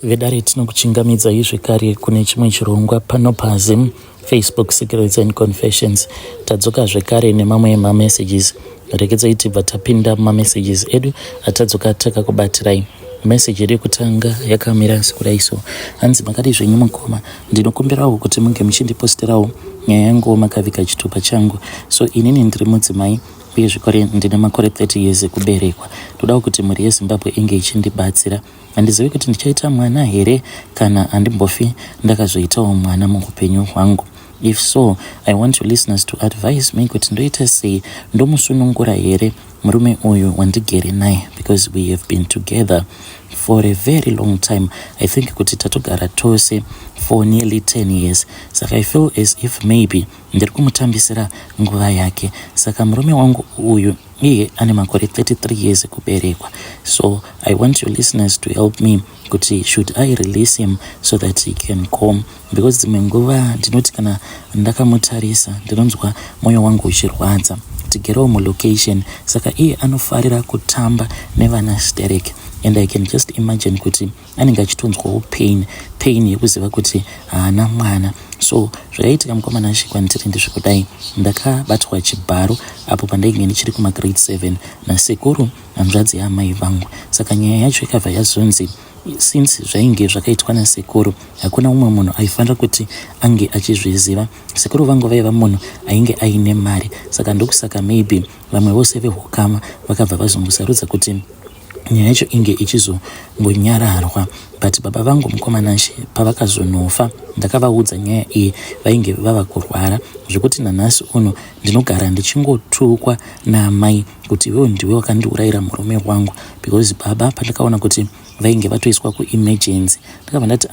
vedare tinokuchingamidzai zvekare kune chimwe chirongwa pano paZim Facebook Secrets and Confessions. Tadzoka zvekare nemamwe mamessages. Rekedzai tibva tapinda mamessages edu atadzoka takakubatirai. Message iri kutanga yakamira sekudai so. Hanzi makati zvenyu mukoma, ndinokumbirawo kuti munge muchindiposterawo nyaya yangu makavika chitupa changu. So inini ndiri mudzimai uye zvikore ndine makore 30 years ekuberekwa. Todawo kuti mhuri yeZimbabwe inge ichindibatsira. Handizivi kuti ndichaita mwana here kana handimbofi ndakazoitawo mwana muupenyu hwangu. If so, I want your listeners to advise me kuti ndoita sei, ndomusunungura here murume uyu wandigere naye, because we have been together for a very long time. I think kuti tatogara tose for nearly 10 years. Saka I feel as if maybe ndiri kumutambisira nguva yake. Saka murume wangu uyu iye ane makore 33 years kuberekwa. So I want your listeners to help me kuti should I release him so that he can come, because dzimwe nguva ndinoti kana ndakamutarisa ndinonzwa moyo wangu uchirwadza. Tigerewo mulocation, saka iye anofarira kutamba nevana stereki. And I can just imagine kuti anenge achitonzwawo pain yekuziva kuti haana mwana. So zvaitika mukomana asvikwa ndiri ndizvekudai, ndakabatwa chibharo apo pandainge ndichiri kuma grade 7 nasekuru hanzvadzi yaamai vangu. Saka nyaya yacho ikabva yazonzi since zvainge zvakaitwa nasekuru hakuna umwe munhu aifanira kuti ange achizviziva. Sekuru vangu vaiva munhu ainge aine mari, saka ndokusaka maybe vamwe vose vehukama vakabva vazongosarudza kuti nyaya yacho inge ichizombonyararwa. But baba vangu mukomanashi pavakazonofa ndakavaudza nyaya iyi, vainge vava kurwara zvekuti nanhasi uno ndinogara ndichingotukwa naamai kuti iwewe ndiwe wakandiurayira murume wangu, because baba pandakaona kuti vainge vatoiswa kuemergency ndakabva ndati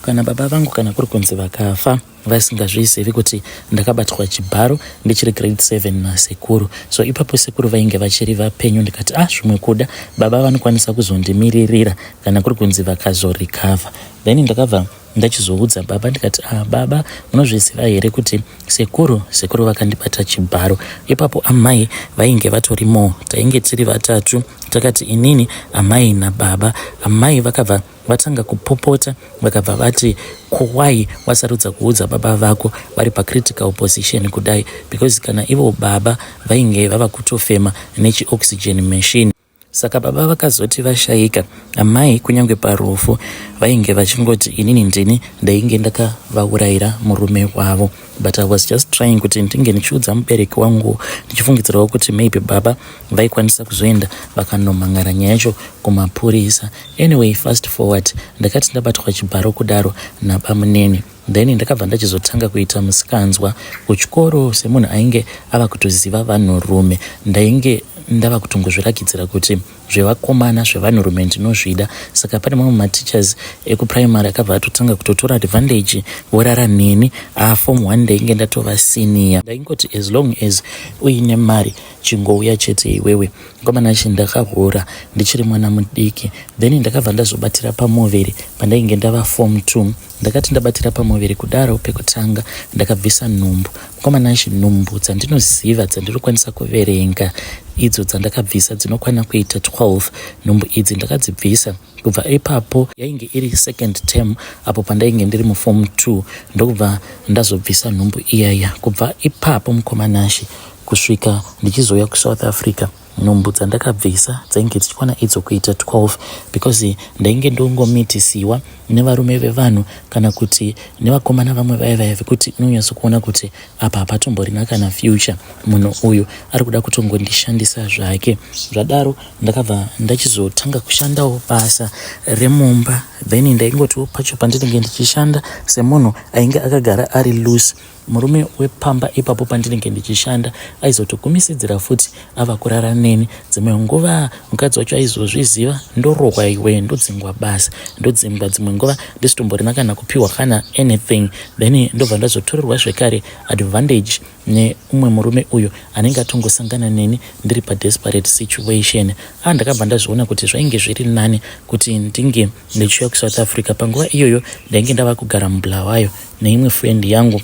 kana baba vangu kana kuri kunzi vakafa vasingazvizivi kuti ndakabatwa chibharo ndichiri grade 7 nasekuru. So ipapo sekuru vainge vachiri vapenyu, ndikati zvimwe kuda baba vanokwanisa kuzondimiririra kana kuri kunzi vakazorikavha. Then ndakabva ndachizoudza baba ndikati baba, munozviziva here kuti sekuru vakandibata chibharo. Ipapo amai vainge vatorimo, tainge tiri vatatu. Takati inini, amai nababa. Amai vakabva vatanga kupopota, vakabva vati kuwai wasarudza kuudza baba vako vari pacritical position kudai, because kana ivo baba vainge vava kutofema nechi-oxygen machine. Saka baba vakazoti vashaika, amai kunyange parufu vainge vachingoti inini ndini ndainge ndakavaurayira murume wavo. But I was just trying kuti ndinge ndichiudza mubereki wangu ndichifungidzirawo kuti maybe baba vaikwanisa kuzoenda vakanomangara nyaya yacho kumapurisa. Anyway, fast forward, ndakati ndabatwa chibharo kudaro nabamuneni. Then ndakabva ndachizotanga kuita musikanzwa kuchikoro semunhu ainge ava kutoziva vanhurume. Ndainge ndava kutongozvirakidzira kuti zvevakomana zvevanhurume ndinozvida. Saka pane mamwe matichers ekuprimary akabva atotanga kutotora advantage vorara neni. Form 1 ndainge ndatova senior. Ndaingoti as long as uine mari chingouya chete iwewe. Mukomana achi ndakahura ndichiri mwana mudiki. Then ndakabva ndazobatira pamoveri pandainge ndava form 2. Ndakati ndabatira pamoveri kudaro pekutanga ndakabvisa nhumbu. Mukomana achi nhumbu dzandinoziva dzandirikwanisa kuverenga idzo dzandakabvisa dzinokwana kuita 12. Nhumbu idzi ndakadzibvisa kubva ipapo yainge iri second term apo pandainge ndiri muform 2 ndokubva ndazobvisa nhumbu iyaya. Kubva ipapo mukomanashi kusvika ndichizoya kuSouth Africa, nhumbu dzandakabvisa dzainge dzichikwana idzo kuita 12, because ndainge ndongomitisiwa nevarume vevanhu kana kuti nevakomana vamwe vaya vekuti inonyatsokuona kuti apa hapatomborina kana future, munhu uyu ari kuda kutongondishandisa zvake. Zvadaro ndakabva ndachizotanga kushandawo basa remumba. Then ndaingotiwo pacho pandinenge ndichishanda semunhu ainge akagara ari loose. Murume wepamba ipapo pandinenge ndichishanda aizotogumisidzira futi ava kurara neni. Dzimwe nguva mukadzi wacho aizozviziva ndorohwa iwe, ndodzingwa basa, ndodzimba. Dzimwe nguva ndisitomborina kana kupiwa kana anything. Then ndobva ndazotorerwa zvekare advantage neumwe murume uyu anenge atongosangana neni ndiri padesperate situation. Ndakabva ndazviona kuti zvainge zviri nani kuti ndinge ndichiuya kuSouth Africa. Panguva iyoyo ndainge ndava kugara muBulawayo neimwe friend yangu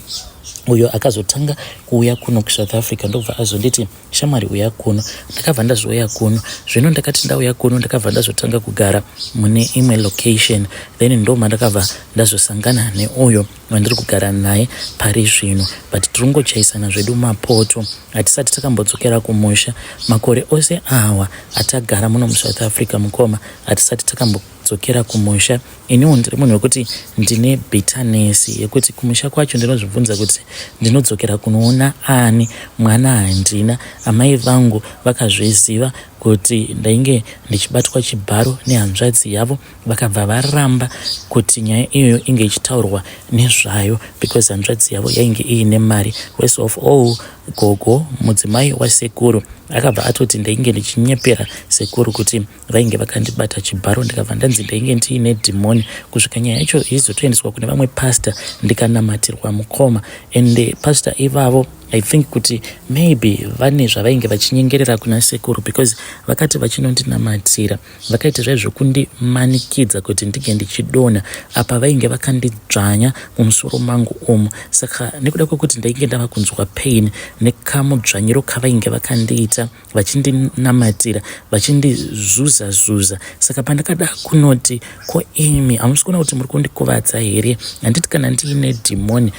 uyo akazotanga kuuya kuno kuSouth Africa ndobva azonditi shamwari uya kuno. Ndakabva ndazouya kuno, zvino ndakati ndauya kuno ndakabva ndazotanga kugara mune imwe location, then ndoma ndakabva ndazosangana neuyo wandiri kugara naye pari zvino, but tiringochaisana zvedu mapoto, hatisati takambodzokera kumusha. Makore ose awa atagara muno muSouth Africa mukoma, hatisati takambodzokera kumusha. Iniwo ndiri munhu wekuti ndine bitterness yekuti kumusha kwacho ndinozvibvunza kuti ndinodzokera kunoona ani, mwana handina. Amai vangu vakazviziva kuti ndainge ndichibatwa chibharo nehanzvadzi yavo, vakabva varamba kuti nyaya iyoyo inge ichitaurwa nezvayo, because hanzvadzi yavo yainge iine mari. Worst of all, gogo mudzimai wasekuru akabva atoti ndainge ndichinyepera sekuru kuti vainge vakandibata chibharo, ndikabva ndanzi ndainge ndiine dhimoni, kusvika nyaya yacho izotoendeswa kune vamwe pastor ndikanamatirwa mukoma. And pastor ivavo I think kuti maybe vane zvavainge vachinyengerera kuna sekuru, because vakati vachinondinamatira vakaita zvaizvokundimanikidza kuti ndige ndichidonha, apa vainge vakandidzvanya mumusoro mangu umu. Saka nekuda kwekuti ndainge ndava kunzwa pain nekamudzvanyiro kavainge vakandiita vachindinamatira vachindizvuza, saka pandakada kunoti ko imi hamusi kuona kuti muri kundikuvadza here, handiti kana ndiine dhimoni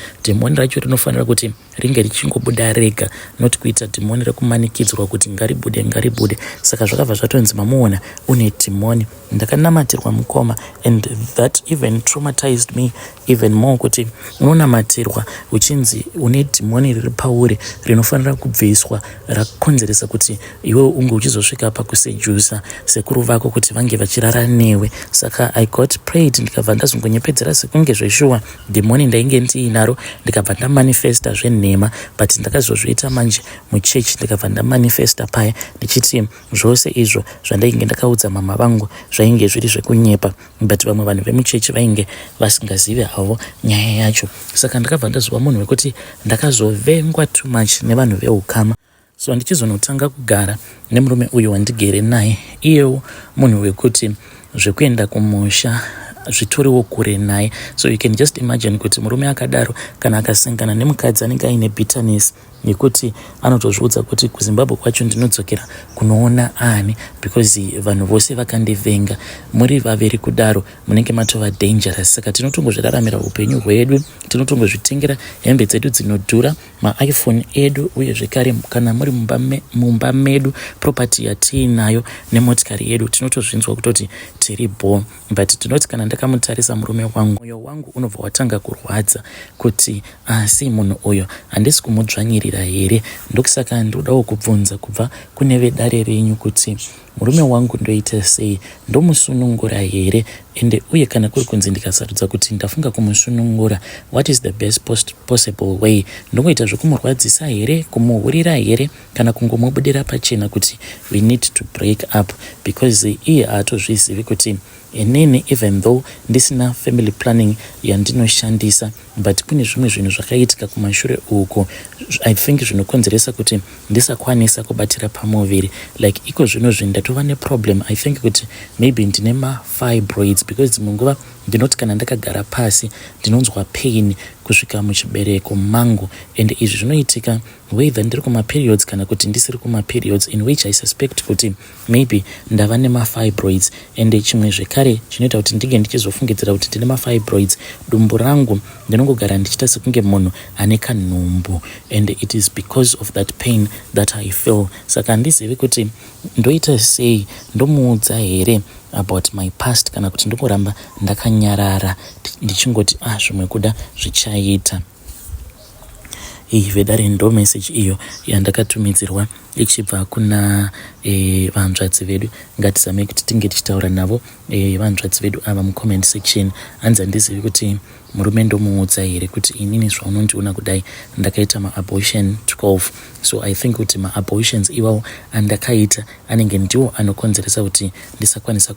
racho rinofanira kuti ringe richingobuda rega, not kuita dhimoni rekumanikidzwa kuti ngaribude. Saka zvakabva zvatonzi mamuona une dhimoni. Ndakanamatirwa mukoma, and that even traumatized me even more, kuti unonamatirwa uchinzi une dhimoni riri pauri rinofanira kubviswa, rakonzeresa kuti iwe unge uchizosvika pakusejusa sekuru vako kuti vange vachirara newe. Saka I got prayed, ndikabva ndazongonyepedzera sekunge zveshuwa dhimoni ndainge ndiinaro, ndikabva ndamanifesta zvenhema, but ndakazozviita manje muchechi, ndikabva ndamanifesta paya ndichiti zvose izvo zvandainge ndakaudza mama vangu zvainge zviri zvekunyepa, but vamwe vanhu vemuchechi vainge vasingazivi havo nyaya yacho. Saka ndakabva ndazova munhu wekuti ndakazovengwa too much nevanhu veukama. So ndichizonotanga kugara nemurume uyu wandigere naye, iyewo munhu wekuti zvekuenda kumusha zvitoriwo kure naye. So you can just imagine kuti murume akadaro kana akasangana nemukadzi anenge aine bitterness nekuti anotozviudza kuti kuZimbabwe kwacho ndinodzokera kunoona ani, because vanhu vose vakandivenga. Muri vaviri kudaro munenge matova dangerous. Saka tinotongozviraramira upenyu hwedu, tinotongozvitengera hembe dzedu dzinodhura, maiPhone edu, uye zvekare kana muri mumba medu property yatiinayo nemotikari yedu tinotozvinzwa kutoti tiri bore. But tinoti kana ndakamutarisa murume wangu, mwoyo wangu unobva watanga kurwadza kuti asi munhu uyo handisi kumudzvanyirira here. Ndokusaka ndodawo kubvunza kubva kune vedare renyu kuti murume wangu ndoita sei, ndomusunungura here, ende uye kana kuri kunzi ndikasarudza kuti ndafunga kumusunungura, what is the best possible way? Ndongoita zvekumurwadzisa here, kumuhurira here, kana kungomubudira pachena kuti we need to break up? Because iye haatozvizivi kuti inini even though ndisina family planning yandinoshandisa, but kune zvimwe zvinhu zvakaitika kumashure uko I think zvinokonzeresa kuti ndisakwanisa kubatira pamuviri. Like iko zvino ndatova neproblem, I think kuti maybe ndine mafibroids, because munguva ndinoti kana ndakagara pasi ndinonzwa pain kusvika muchibereko mangu, and izvi zvinoitika whether ndiri kumaperiods kana kuti ndisiri kumaperiods, in which I suspect kuti maybe ndava nemafibroids. And chimwe zvekare chinoita kuti ndige ndichizofungidzira kuti ndine mafibroids, dumbu rangu ndinongogara ndichita sekunge munhu ane kanhumbu, and it is because of that pain that I feel. Saka handizivi kuti ndoita sei, ndomuudza here about my past kana kuti ndongoramba ndakanyarara ndichingoti zvimwe kuda zvichaita. Vedare ndo message iyo yandakatumidzirwa ichibva kuna vanzvadzi vedu. Ngatizame kuti tinge tichitaura navo vanzvadzi vedu ava mucomment section. Hanzi handizivi kuti murume ndomuudza here kuti inini zvaunondiona kudai ndakaita maabortion 12. So I think kuti maabortions iwawo andakaita anenge ndiwo anokonzeresa kuti ndisakwanisa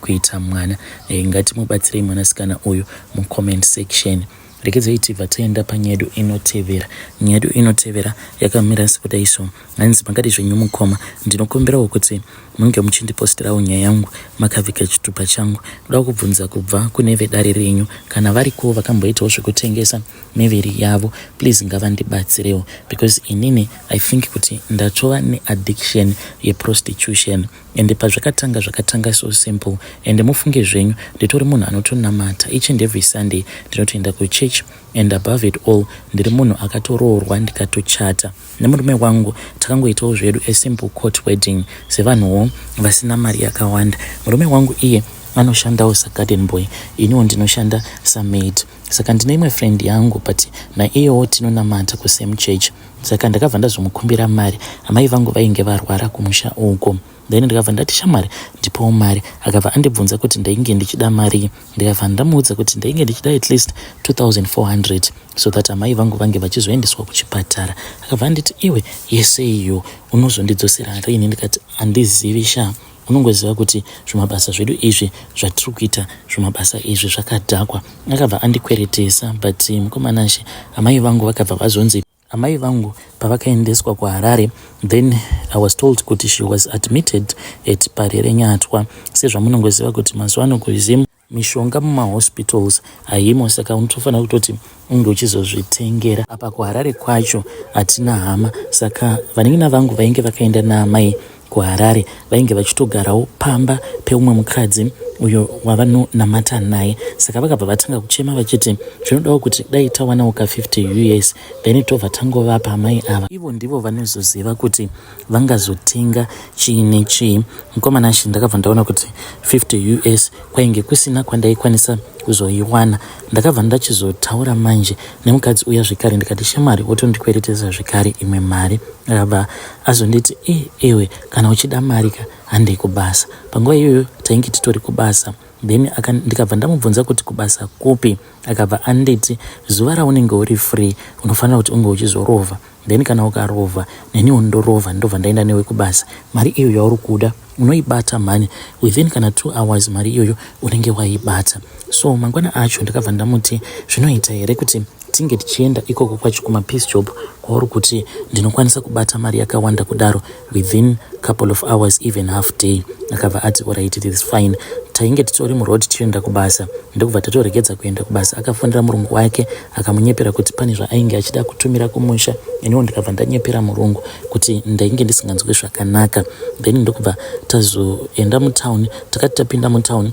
kuita mwana. Ngatimubatsirei mwanasikana uyu mucomment section. Rekedzai tibva taenda panyedu inotevera. Nyedu inotevera yakamira sekudai so. Hanzi makati zvenyu mukoma, ndinokumbirawo kuti munge muchindipostirawo nyaya yangu makavhika chitupa changu. Ndoda kubvunza kubva kune vedare renyu kana variko vakamboitawo zvekutengesa miviri yavo, please ngavandibatsirewo, because inini I think kuti ndatova neaddiction yeprostitution. Ende zvakatanga so simple. Ende mufunge zvenyu nditori munhu anotonamata each and every Sunday, ndinotoenda kuchurch, and above it all ndiri munhu akatoroorwa ndikatochata nemurume wangu. Takangoitawo zvedu a simple court wedding sevanhuwo vasina mari yakawanda. Murume wangu iye anoshandawo sagarden boy, iniwo ndinoshanda samaid. Saka ndine imwe friend yangu, but naiyewo tinonamata kusame church. Saka ndakabva ndazomukumbira mari. Amai vangu vainge varwara kumusha uko, then ndikabva ndati shamwari ndipowo mari. Akabva andibvunza kuti ndainge ndichida mari. Ndikabva ndamuudza kuti ndainge ndichida at least 2400 so that amai vangu vange vachizoendeswa kuchipatara. Akabva anditi iwe yese iyo unozondidzosera rini? Ndikati handizivi sha, unongoziva kuti zvimabasa zvedu izvi zvatiri kuita, zvimabasa izvi zvakadhakwa. Akabva andikweretesa, but mukomanashe amai vangu vakabva vazonzi, amai vangu pavakaendeswa kuHarare, then I was told kuti she was admitted at Parere Nyatwa. Sezvamunongoziva kuti mazuva ano kuzimu mishonga mumahospitals haimo, saka unotofanira kutoti unge uchizozvitengera. Apa kuHarare kwacho hatina hama, saka vanengina vangu vainge vakaenda naamai kuHarare vainge vachitogarawo pamba peumwe mukadzi uyo wavanonamata naye. Saka vakabva vatanga kuchema vachiti zvinodawo kuti dai tawanawo ka 50 US, then tobva tangovapa amai ava. Ivo ndivo vanozoziva kuti vangazotenga chii nechii. Mukomanashi ndakabva ndaona kuti 50 US kwainge kusina kwandaikwanisa kuzoiwana. Ndakabva ndachizotaura manje nemukadzi uya zvekare, ndikati shamwari wotondikweretesa zvekare imwe mari. Akabva azonditi ewe kana uchida mari handei kubasa. Panguva iyoyo tainge titori kubasa, then ndikabva ndamubvunza kuti kubasa kupi. Akabva anditi zuva raunenge uri free unofanira kuti unge uchizorovha, then kana ukarovha neniwo ndorovha, ndobva ndaenda newe kubasa. Mari iyo yauri kuda unoibata mani, within kana 2 hours mari iyoyo unenge waibata. So mangwana acho ndakabva ndamuti zvinoita here kuti tinge tichienda ikoko kwacho kumapeace job kwauri kuti ndinokwanisa kubata mari yakawanda kudaro within couple of hours, even half day. Akabva ati alright, it is fine. Tainge titori muroad tichienda kubasa, ndokubva tatoregedza kuenda kubasa. Akafondera murungu wake akamunyepera kuti pane zvaainge achida kutumira kumusha. Iniwo ndikabva ndanyepera murungu kuti ndainge ndisinganzwi zvakanaka, then ndokubva tazoenda mutown. Takati tapinda mutown,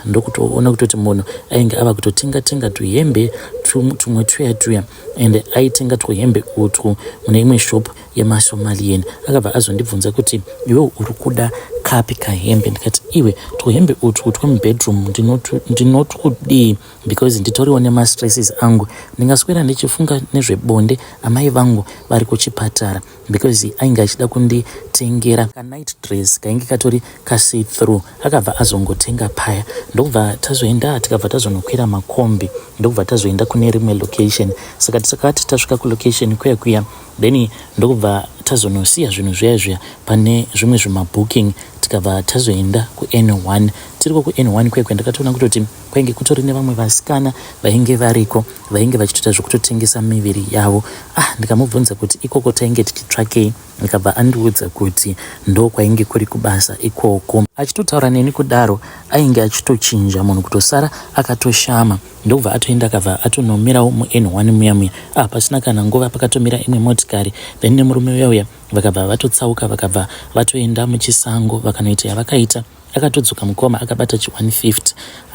ndokutoona kutoti munhu ainge ava kutotenga tuhembe tumwe tuya, and aitenga tuhembe utwu mune imwe shop yemasomalian. Akabva azondibvunza kuti iwe uri kuda kapi kahembe? Ndikati iwe tuhembe utwu twemubedroom ndinotudii, because nditoriwo nemastresses angu. Ndingaswera ndichifunga nezvebonde amai vangu vari kuchipatara, because ainge achida kunditengera ka night dress kainge katori ka see through. Akabva azongotenga paya. Ndokubva tazoenda, tikabva tazonokwira makombi, ndokubva tazoenda kune rimwe location. Saka tisakati tasvika kulocation kuya, then ndokubva tazonosiya zvinhu zviya pane zvimwe zvimabooking. Tikabva tazoenda kuN1. Tiriko kuN1 kwekwe ndakatoona kutoti kwainge kutori nevamwe vasikana vainge variko, vainge vachitoita zvekutotengesa miviri yavo. Ndikamubvunza kuti ikoko tainge tichitsvakei. Akabva andiudza kuti ndo kwainge kuri kubasa ikoko. Achitotaura neni kudaro ainge achitochinja munhu kutosara akatoshama. Ndokubva atoenda akabva atonomirawo muN1 muya. Pasina kana nguva pakatomira imwe motikari, then nemurume uya vakabva vatotsauka, vakabva vatoenda muchisango vakanoita yavakaita. Akatodzoka mukoma akabata 150.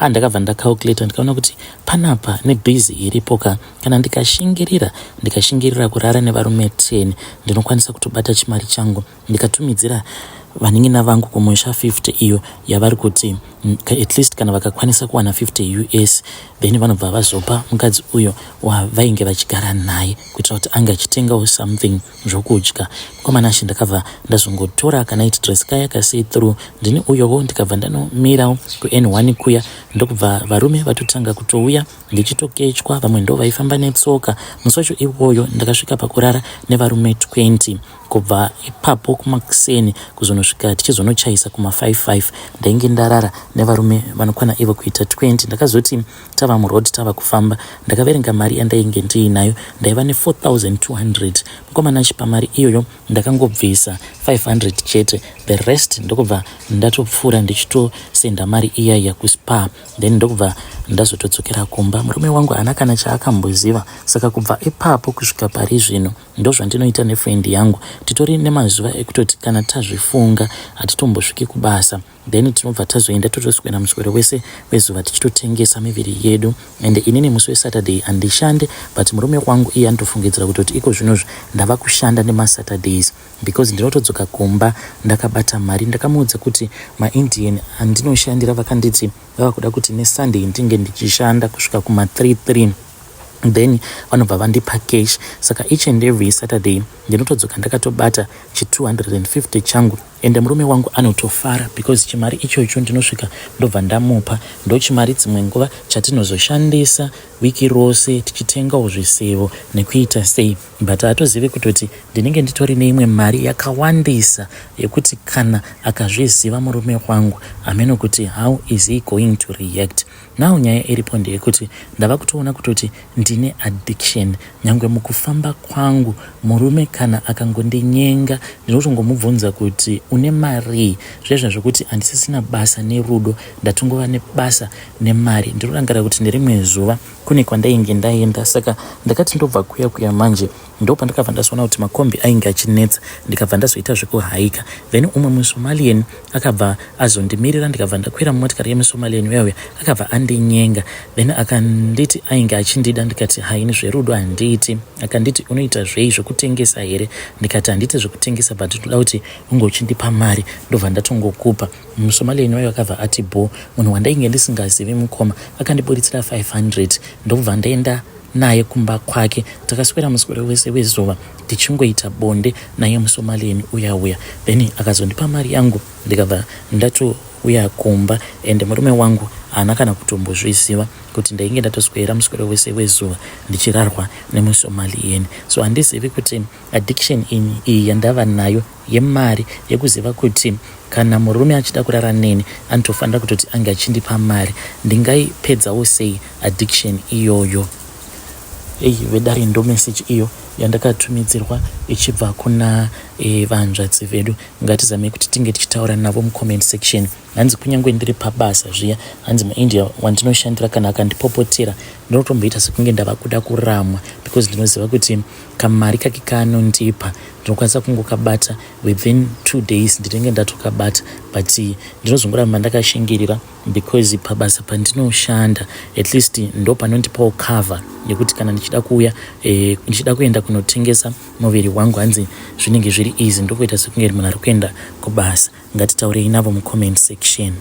Ndakabva ndacalculate ndikaona kuti panapa nebhizi iripo kana ndikashingirira kurara nevarume 10 ndinokwanisa kutobata chimari changu. Ndikatumidzira vanengina vangu kumusha 50 iyo yavari kuti at least kana vakakwanisa kuwana 50 US, then vanobva vazopa mukadzi uyo wavainge vachigara naye kuitira kuti anga achitengawo something zvokudya. Mukomanashi ndakabva ndazongotora ka night dress kaya ka see through, ndini uyowo ndikabva ndanomirawo kuN1 kuya. Ndokubva varume vatotanga kutouya ndichitokechwa, vamwe ndo vaifamba netsoka. Musi wacho iwoyo ndakasvika pakurara nevarume 20. kubva ipapo kumakuseni kuzonosvika tichizonochaisa kuma55 ndainge ndarara nevarume vanokwana ivo kuita 20. Ndakazoti tava murodi tava kufamba, ndakaverenga mari yandainge ndiinayo, ndaiva ne4200. mukomana achipa mari iyoyo ndakangobvisa 500 chete, the rest ndokubva ndatopfuura ndichitosenda mari iyaya kuspa, then ndokubva ndazotodzokera kumba. Murume wangu haana kana chaakamboziva, saka kubva ipapo kusvika pari zvino ndozvandinoita nefrendi yangu. Titori nemazuva ekutoti kana tazvifunga hatitombosviki kubasa, then tinobva tazoenda totoswera muswero wese wezuva tichitotengesa miviri yedu. Ende inini musi weSaturday handishande, but murume wangu iye anotofungidzira kutoti iko zvinozvi ndava kushanda nemaSaturdays because ndinotodzoka kumba ndakabata mari. Ndakamuudza kuti maIndian andinoshandira vakanditi vava kuda kuti neSunday ndinge ndichishanda kusvika kuma3 then vanobva vandipa cash, saka each and every Saturday ndinotodzoka ndakatobata chi250 changu, ende murume wangu anotofara because chimari ichocho ndinosvika ndobva ndamupa. Ndo chimari dzimwe nguva chatinozoshandisa wiki rose tichitengawo zvisevo nekuita sei, but hatozivi kutoti ndinenge nditori neimwe mari yakawandisa yekuti kana akazviziva murume wangu ameno kuti how is he going to react. Now nyaya iripo ndeyekuti ndava kutoona kutoti ndine addiction. Nyangwe mukufamba kwangu murume kana akangondinyenga ndinotongomubvunza kuti une mari, zvezvo zvokuti handisisina basa nerudo, ndatongova nebasa nemari. Ndinorangira kuti nerimwe zuva kune kwandainge ndaenda, saka ndakati ndobva kuya manje ndo pandakabva ndazoona kuti makombi ainge achinetsa, ndikabva ndazoita zvekuhaika. Then umwe muSomalian akabva azondimirira, ndikabva ndakwira mumotikari yemuSomalian uyauya akabva andinyenga, then akanditi ainge achindida. Ndikati haini zverudo handiti. Akanditi unoita zvei, zvekutengesa here? Ndikati handiti zvekutengesa, but ndoda kuti unge uchindipa mari ndobva ndatongokupa. muSomalian wayo akabva ati bo, munhu wandainge ndisingazivi mukoma akandibuditsira 500 ndobva ndaenda naye kumba kwake. Takaswera muswero wese wezuva tichingoita bonde naye muSomalian uyauya, then akazondipa mari yangu ndikabva ndatouya kumba. Ende murume wangu haana kana kutombozviziva kuti ndainge ndatoswera muswero wese wezuva ndichirarwa nemuSomalian. So handizivi kuti addiction iyi yandava nayo yemari, yekuziva kuti kana murume achida kurara neni anotofanira kutoti ange achindipa mari, ndingaipedzawo sei addiction iyoyo. Vedare ndo message iyo yandakatumidzirwa ichibva kuna vanzvadzi vedu. Ngatizame kuti tinge tichitaura navo mucomment section. Hanzi kunyange ndiri pabasa zviya, hanzi muIndia wandinoshandira kana akandipopotera ndinotomboita sekunge ndava kuda kuramwa, because ndinoziva kuti kamari kake kaanondipa ndinokwanisa kungokabata within 2 days ndinenge ndatokabata, but ndinozongoramba ndakashingirira because pabasa pandinoshanda at least ndo panondipawo cover yekuti kana ndichida kuuya ndichida kuenda kunotengesa muviri wangu hanzi zvinenge zviri easy, ndokuita sekunge munhu ari kuenda kubasa. Ngatitaurei navo mucomment section.